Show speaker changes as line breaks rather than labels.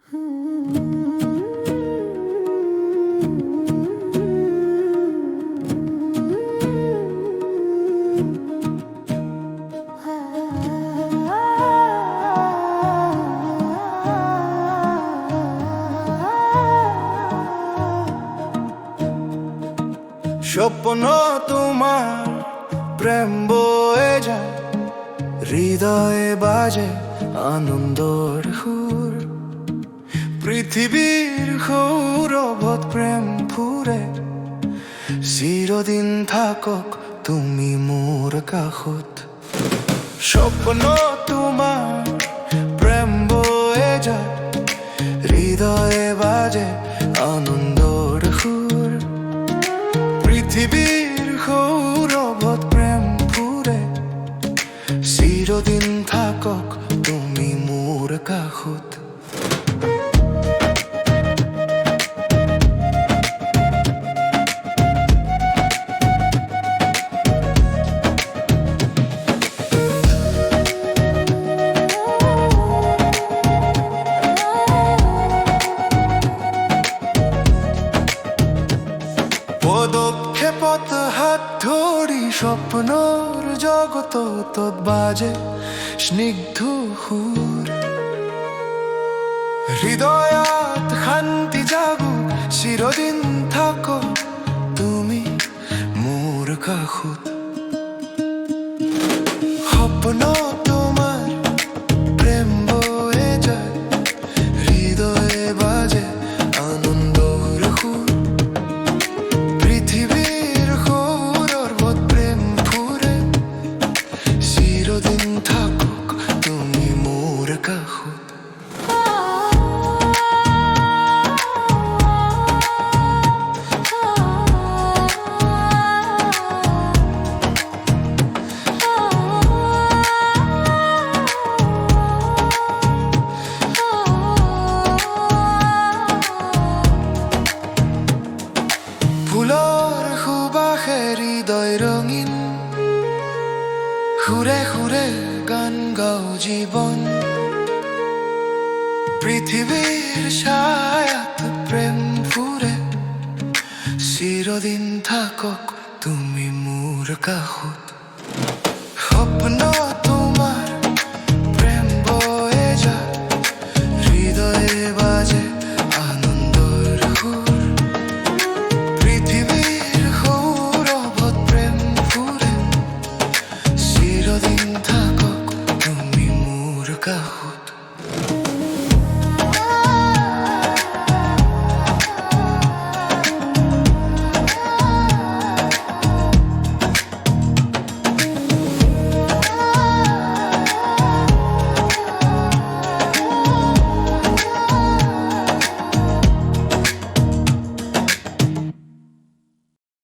স্বপ্ন তোমার প্রেম বয়ে যায়, হৃদয়ে বাজে আনন্দর সুর। পৃথিবীর সৌরভত প্রেম ফুরে, চিরদিন থাকক তুমি মোর কাষত। স্বপ্ন তোমার প্রেম বয়ে যায়, হৃদয়ে বাজে আনন্দর সুর। পৃথিবীর সৌরভত প্রেম ফুরে, চিরদিন থাকক তুমি মোর কাষত। পদক্ষেপত হাত ধরি স্বপ্নর জগত তত বাজে স্নিগ্ধ সুর। হৃদয়াত শান্তি জাগো, চিরদিন থাকো তুমি মোর কাষত। স্বপ্ন তোমার প্রেম বয়ে যায়, হৃদয়ে বাজে আনন্দর সুর। পৃথিবীর সৌরভত প্রেম ফুরে, চিরদিন থাকক তুমি মোর কাষত। ফুলৰ সুবাসে হৃদয় ৰঙীন, সুৰে সুৰে গান গাও জীৱন। পৃথিৱীৰ ছায়াত প্ৰেম ফুৰে, চিৰদিন থাকক তুমি মোৰ কাষত। স্বপ্ন